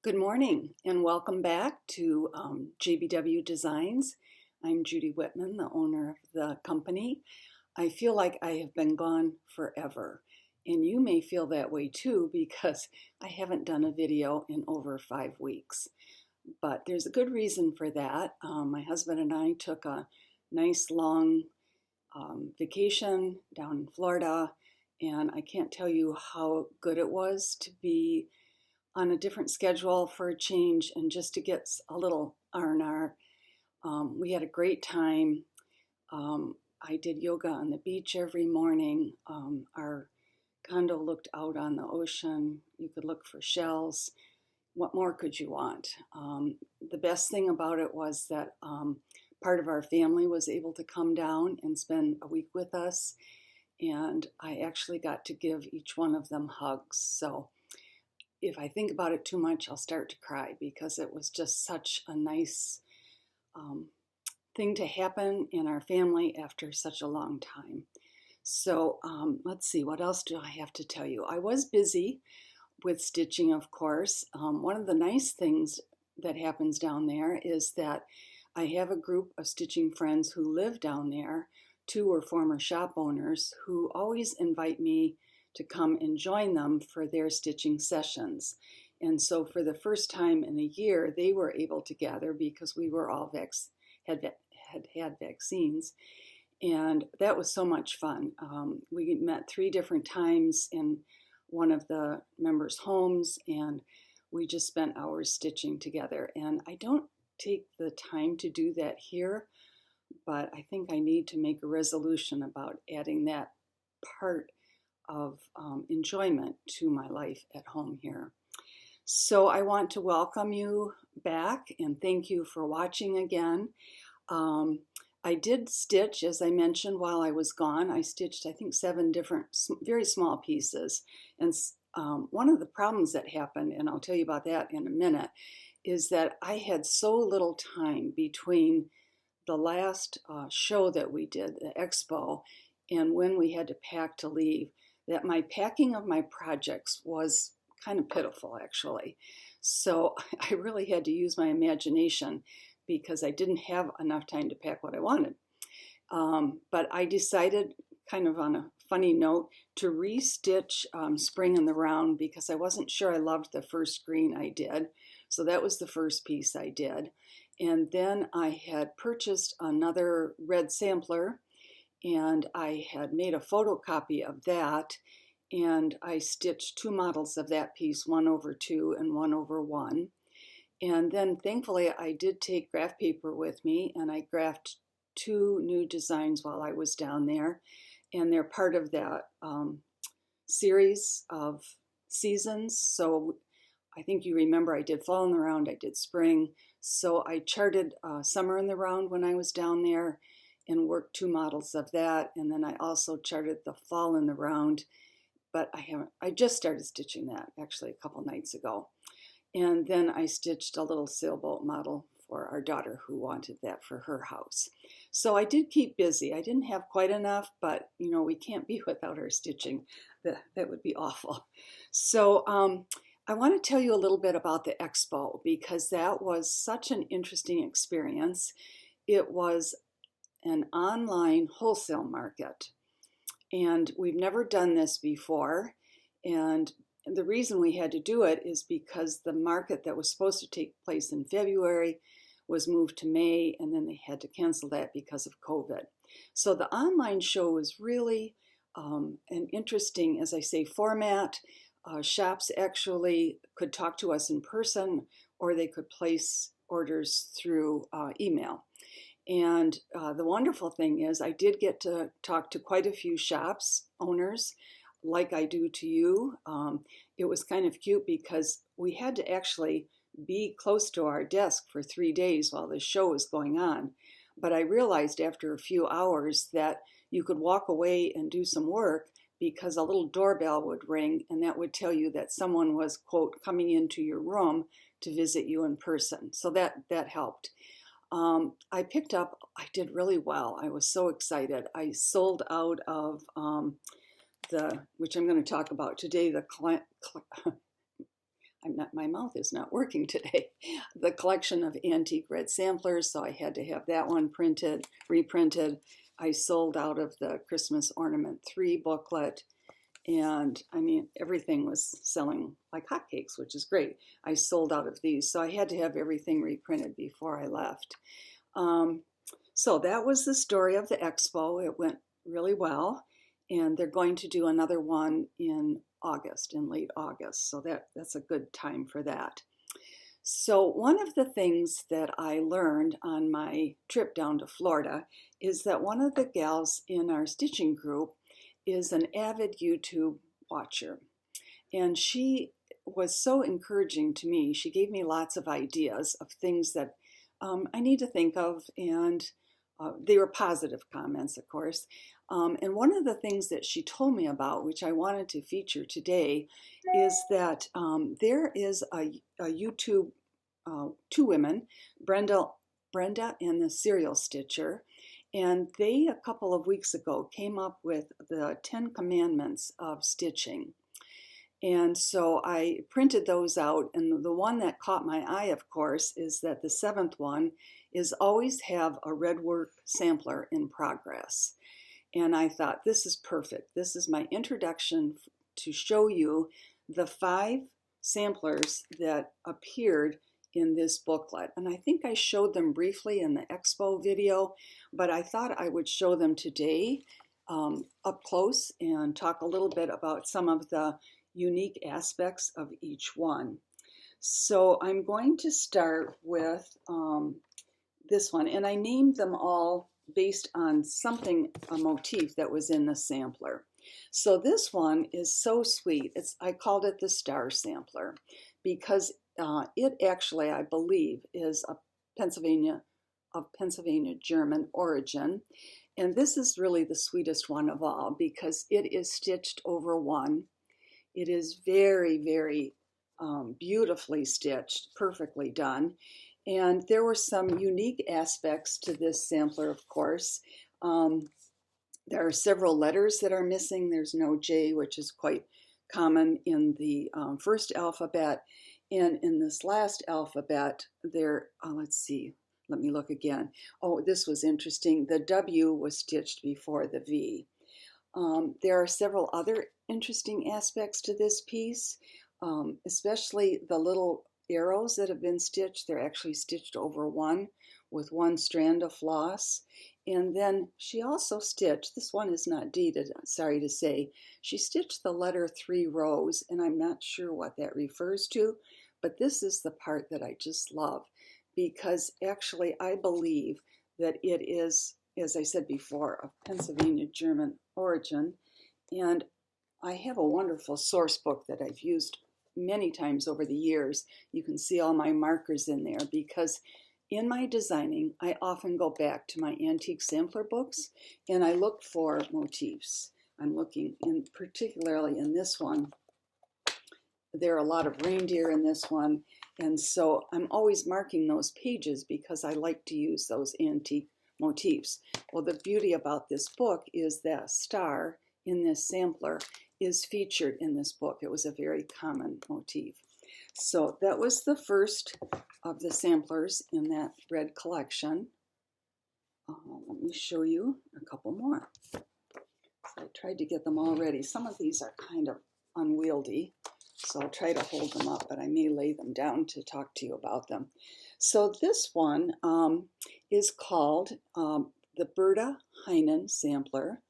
Good morning and welcome back to JBW Designs. I'm Judy Whitman, the owner of the company. I feel like I have been gone forever, and you may feel that way too because I haven't done a video in over 5 weeks. But there's a good reason for that. My husband and I took a nice long vacation down in Florida, and I can't tell you how good it was to be on a different schedule for a change and just to get a little R&R. We had a great time. I did yoga on the beach every morning. Our condo looked out on the ocean. You could look for shells. What more could you want? The best thing about it was that part of our family was able to come down and spend a week with us, and I actually got to give each one of them hugs. So if I think about it too much, I'll start to cry because it was just such a nice thing to happen in our family after such a long time. So let's see, what else do I have to tell you? I was busy with stitching, of course. One of the nice things that happens down there is that I have a group of stitching friends who live down there. Two are former shop owners who always invite me to come and join them for their stitching sessions. And so for the first time in a year, they were able to gather because we were all had vaccines. And that was so much fun. We met 3 different times in one of the members' homes, and we just spent hours stitching together. And I don't take the time to do that here, but I think I need to make a resolution about adding that part of enjoyment to my life at home here. So I want to welcome you back and thank you for watching again. I did stitch, as I mentioned, while I was gone. I stitched, I think, 7 different, very small pieces. And one of the problems that happened, and I'll tell you about that in a minute, is that I had so little time between the last show that we did, the expo, and when we had to pack to leave, that my packing of my projects was kind of pitiful, actually. So I really had to use my imagination because I didn't have enough time to pack what I wanted. But I decided, kind of on a funny note, to restitch Spring in the Round because I wasn't sure I loved the first green I did. So that was the first piece I did. And then I had purchased another red sampler, and I had made a photocopy of that, and I stitched 2 models of that piece, 1/2 and 1/1. And then thankfully I did take graph paper with me, and I graphed 2 new designs while I was down there, and they're part of that series of seasons. So I think you remember I did fall in the round, I did spring. So I charted summer in the round when I was down there and worked 2 models of that. And then I also charted the fall in the round, but I just started stitching that actually a couple nights ago. And then I stitched a little sailboat model for our daughter who wanted that for her house. So I did keep busy. I didn't have quite enough, but you know, we can't be without our stitching. That would be awful. So I want to tell you a little bit about the expo because that was such an interesting experience. It was an online wholesale market, and we've never done this before. And the reason we had to do it is because the market that was supposed to take place in February was moved to May, and then they had to cancel that because of COVID. So the online show was really an interesting, as I say, format. Shops actually could talk to us in person, or they could place orders through email. And the wonderful thing is I did get to talk to quite a few shops owners, like I do to you. It was kind of cute because we had to actually be close to our desk for 3 days while the show was going on. But I realized after a few hours that you could walk away and do some work because a little doorbell would ring, and that would tell you that someone was, quote, coming into your room to visit you in person. So that helped. I did really well. I was so excited. I sold out of which I'm going to talk about today, my mouth is not working today. The collection of antique red samplers, so I had to have that one reprinted. I sold out of the Christmas Ornament 3 booklet, and I mean, everything was selling like hotcakes, which is great. I sold out of these, so I had to have everything reprinted before I left. So that was the story of the expo. It went really well, and they're going to do another one in August, in late August. So that's a good time for that. So one of the things that I learned on my trip down to Florida is that one of the gals in our stitching group is an avid YouTube watcher. And she was so encouraging to me. She gave me lots of ideas of things that I need to think of, and they were positive comments, of course. And one of the things that she told me about, which I wanted to feature today, is that there is a YouTube, two women, Brenda and the Serial Stitcher, and they, a couple of weeks ago, came up with the 10 Commandments of Stitching. And so I printed those out, and the one that caught my eye, of course, is that the 7th one is always have a red work sampler in progress. And I thought, this is perfect. This is my introduction to show you the 5 samplers that appeared in this booklet. And I think I showed them briefly in the expo video, but I thought I would show them today up close and talk a little bit about some of the unique aspects of each one. So I'm going to start with this one, and I named them all based on something, a motif that was in the sampler. So this one is so sweet. I called it the Star Sampler because it actually, I believe, is of Pennsylvania German origin. And this is really the sweetest one of all because it is stitched over 1. It is very, very beautifully stitched, perfectly done. And there were some unique aspects to this sampler, of course. There are several letters that are missing. There's no J, which is quite common in the first alphabet. And in this last alphabet, let's see, let me look again. Oh, this was interesting. The W was stitched before the V. There are several other interesting aspects to this piece, especially the little arrows that have been stitched. They're actually stitched over 1 with 1 strand of floss. And then she also stitched, this one is not dated, sorry to say, she stitched the letter 3 rows, and I'm not sure what that refers to, but this is the part that I just love, because actually I believe that it is, as I said before, of Pennsylvania German origin. And I have a wonderful source book that I've used many times over the years. You can see all my markers in there because in my designing, I often go back to my antique sampler books and I look for motifs. I'm looking, and particularly in this one, there are a lot of reindeer in this one, and so I'm always marking those pages because I like to use those antique motifs. Well, the beauty about this book is that star in this sampler is featured in this book. It was a very common motif. So that was the first of the samplers in that red collection. Let me show you a couple more. So I tried to get them all ready. Some of these are kind of unwieldy, so I'll try to hold them up, but I may lay them down to talk to you about them. So this one is called the Berta Heinen Sampler.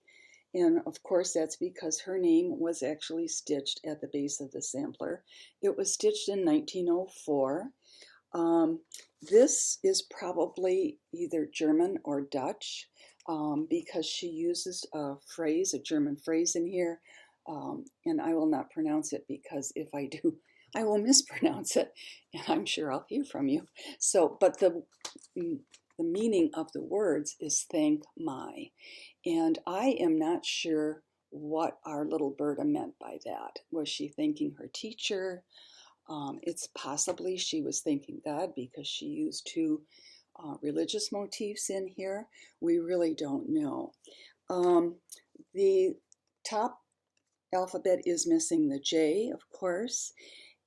And of course, that's because her name was actually stitched at the base of the sampler. It was stitched in 1904. This is probably either German or Dutch because she uses a phrase, a German phrase in here. And I will not pronounce it because if I do, I will mispronounce it, and I'm sure I'll hear from you. So, but the meaning of the words is thank my. And I am not sure what our little Berta meant by that. Was she thanking her teacher? It's possibly she was thanking God because she used 2 religious motifs in here. We really don't know. The top alphabet is missing the J, of course.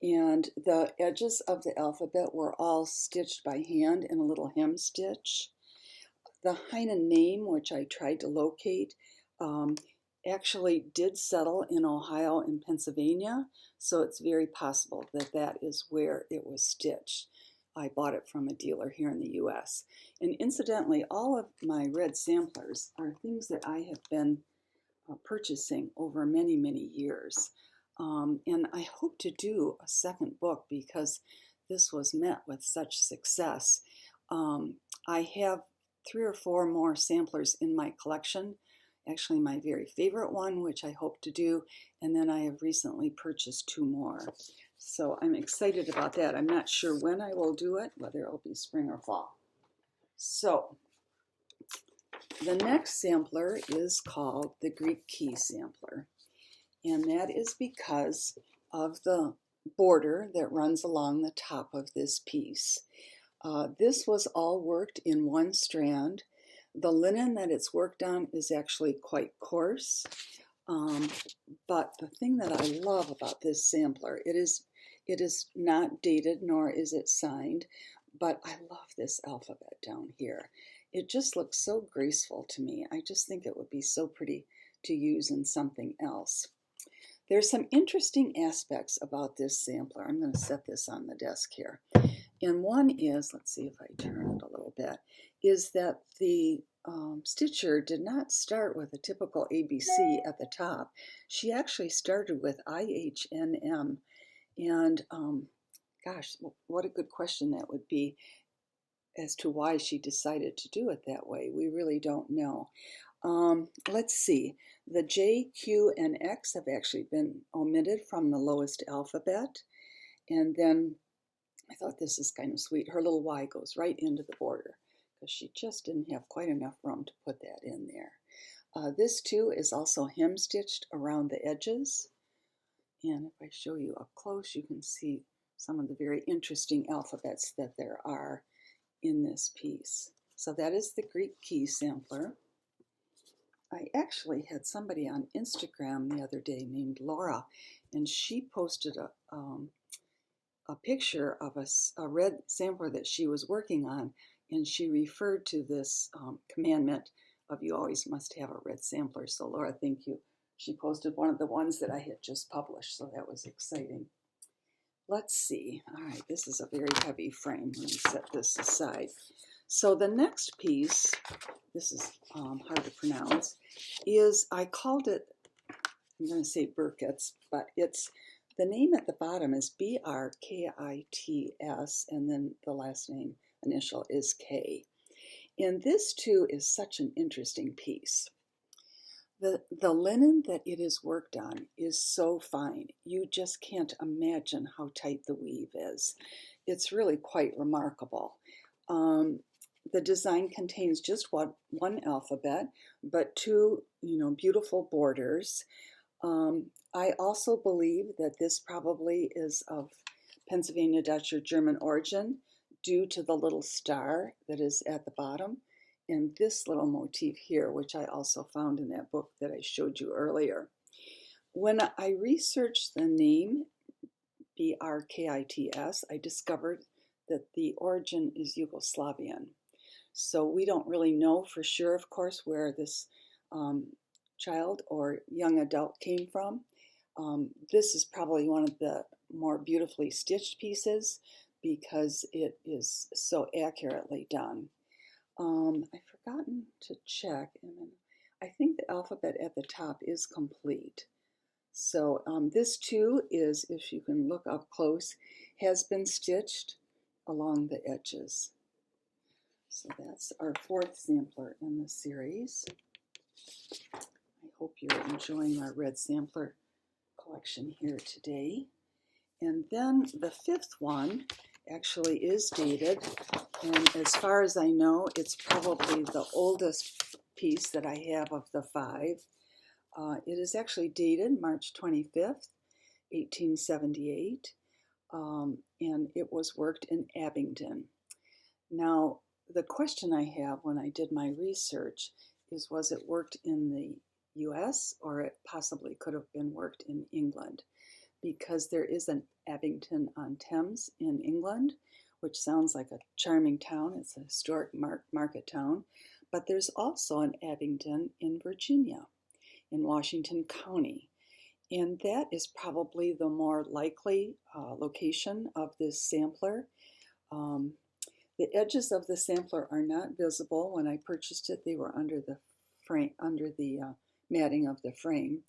And the edges of the alphabet were all stitched by hand in a little hem stitch. The Heine name, which I tried to locate, actually did settle in Ohio and Pennsylvania, so it's very possible that that is where it was stitched. I bought it from a dealer here in the US. And incidentally, all of my red samplers are things that I have been purchasing over many, many years. And I hope to do a second book because this was met with such success. I have 3 or 4 more samplers in my collection. Actually, my very favorite one, which I hope to do, and then I have recently purchased 2 more. So I'm excited about that. I'm not sure when I will do it, whether it'll be spring or fall. So the next sampler is called the Greek Key Sampler, and that is because of the border that runs along the top of this piece. This was all worked in one strand. The linen that it's worked on is actually quite coarse, but the thing that I love about this sampler, it is not dated nor is it signed, but I love this alphabet down here. It just looks so graceful to me. I just think it would be so pretty to use in something else. There's some interesting aspects about this sampler. I'm going to set this on the desk here. And one is, let's see if I turn it a little bit, is that the stitcher did not start with a typical ABC at the top. She actually started with IHNM. And gosh, what a good question that would be as to why she decided to do it that way. We really don't know. Let's see. The J, Q, and X have actually been omitted from the lowest alphabet. And then I thought this is kind of sweet. Her little Y goes right into the border because she just didn't have quite enough room to put that in there. This too is also hem stitched around the edges. And if I show you up close, you can see some of the very interesting alphabets that there are in this piece. So that is the Greek Key Sampler. I actually had somebody on Instagram the other day named Laura, and she posted a picture of a red sampler that she was working on, and she referred to this commandment of you always must have a red sampler. So Laura, thank you. She posted one of the ones that I had just published, so that was exciting. Let's see. All right, this is a very heavy frame. Let me set this aside. So the next piece, this is hard to pronounce, is I called it, I'm going to say Burkitts, but it's, the name at the bottom is BRKITS, and then the last name initial is K. And this too is such an interesting piece. The linen that it is worked on is so fine. You just can't imagine how tight the weave is. It's really quite remarkable. The design contains just one alphabet, but 2, beautiful borders. I also believe that this probably is of Pennsylvania Dutch or German origin due to the little star that is at the bottom and this little motif here, which I also found in that book that I showed you earlier. When I researched the name BRKITS, I discovered that the origin is Yugoslavian. So we don't really know for sure, of course, where this child or young adult came from. This is probably one of the more beautifully stitched pieces because it is so accurately done. I've forgotten to check, and I think the alphabet at the top is complete. So this too is, if you can look up close, has been stitched along the edges. So that's our 4th sampler in the series. I hope you're enjoying our red sampler collection here today. And then the 5th one actually is dated, and as far as I know, it's probably the oldest piece that I have of the 5. It is actually dated March 25th, 1878, and it was worked in Abingdon. Now, the question I have when I did my research is, was it worked in the US or it possibly could have been worked in England? Because there is an Abington-on-Thames in England, which sounds like a charming town. It's a historic market town. But there's also an Abington in Virginia, in Washington County. And that is probably the more likely location of this sampler. The edges of the sampler are not visible. When I purchased it, they were under the frame, under the matting of the frame.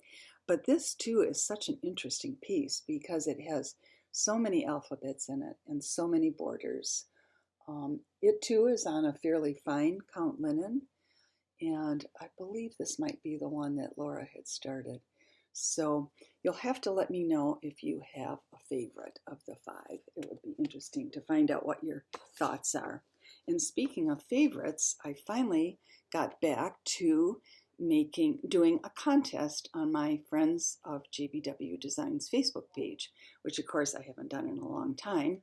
But this too is such an interesting piece because it has so many alphabets in it and so many borders. It too is on a fairly fine count linen, and I believe this might be the one that Laura had started. So you'll have to let me know if you have a favorite of the 5. It would be interesting to find out what your thoughts are. And speaking of favorites, I finally got back to doing a contest on my Friends of JBW Designs Facebook page, which of course I haven't done in a long time,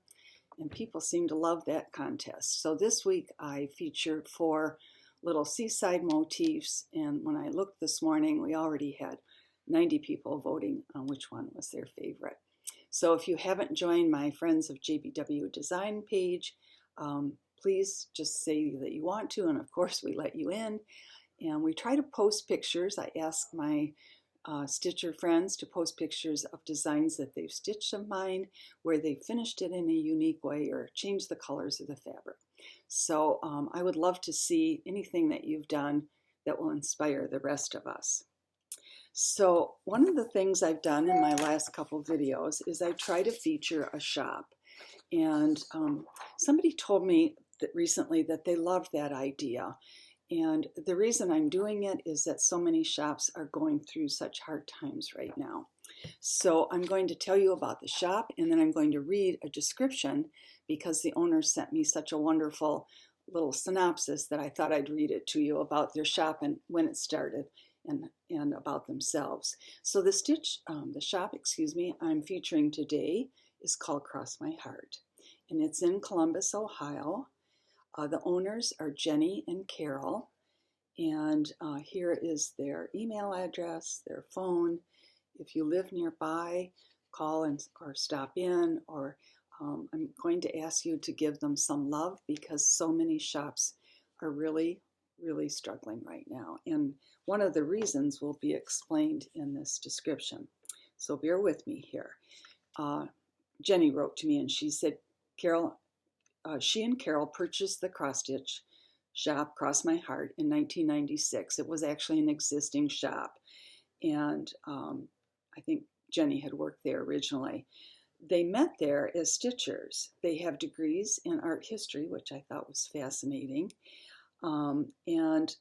and people seem to love that contest. So this week I featured 4 little seaside motifs, and when I looked this morning, we already had 90 people voting on which one was their favorite. So if you haven't joined my Friends of JBW Design page, please just say that you want to, and of course we let you in. And we try to post pictures. I ask my stitcher friends to post pictures of designs that they've stitched of mine, where they finished it in a unique way or changed the colors of the fabric. So I would love to see anything that you've done that will inspire the rest of us. So one of the things I've done in my last couple videos is I try to feature a shop. And somebody told me that recently that they loved that idea. And the reason I'm doing it is that so many shops are going through such hard times right now. So I'm going to tell you about the shop, and then I'm going to read a description because the owner sent me such a wonderful little synopsis that I thought I'd read it to you about their shop and when it started and about themselves. So the shop I'm featuring today is called Cross My Heart, and it's in Columbus, Ohio. The owners are Jenny and Carol, and here is their email address, their phone. If you live nearby, call or stop in, or I'm going to ask you to give them some love because so many shops are really, really struggling right now. And one of the reasons will be explained in this description. So bear with me here. Jenny wrote to me and she said, she and Carol purchased the cross-stitch shop, Cross My Heart, in 1996. It was actually an existing shop, and I think Jenny had worked there originally. They met there as stitchers. They have degrees in art history, which I thought was fascinating, and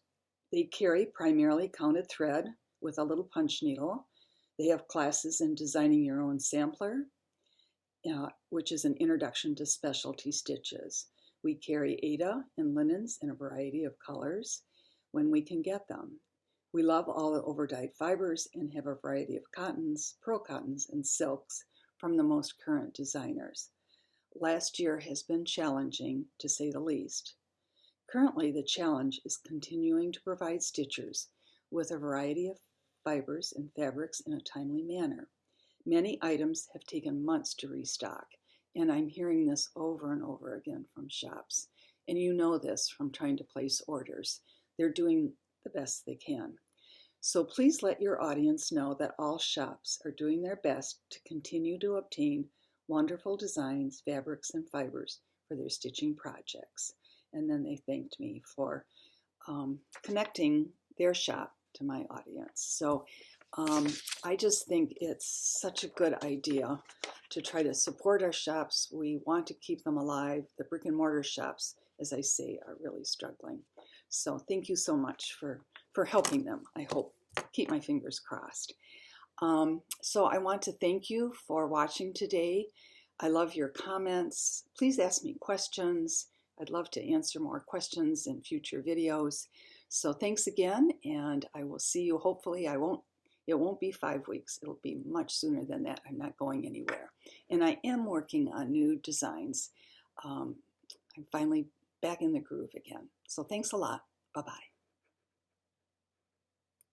they carry primarily counted thread with a little punch needle. They have classes in designing your own sampler, which is an introduction to specialty stitches. We carry Aida and linens in a variety of colors when we can get them. We love all the overdyed fibers and have a variety of cottons, pearl cottons, and silks from the most current designers. Last year has been challenging, to say the least. Currently, the challenge is continuing to provide stitchers with a variety of fibers and fabrics in a timely manner. Many items have taken months to restock, and I'm hearing this over and over again from shops. And you know this from trying to place orders. They're doing the best they can. So please let your audience know that all shops are doing their best to continue to obtain wonderful designs, fabrics, and fibers for their stitching projects. And then they thanked me for connecting their shop to my audience. So I just think it's such a good idea to try to support our shops. We want to keep them alive. The brick and mortar shops, as I say, are really struggling. So thank you so much for helping them. I hope. Keep my fingers crossed. So I want to thank you for watching today. I love your comments. Please ask me questions. I'd love to answer more questions in future videos. So thanks again, and I will see you. Hopefully, it won't be 5 weeks. It'll be much sooner than that. I'm not going anywhere. And I am working on new designs. I'm finally back in the groove again. So thanks a lot. Bye-bye.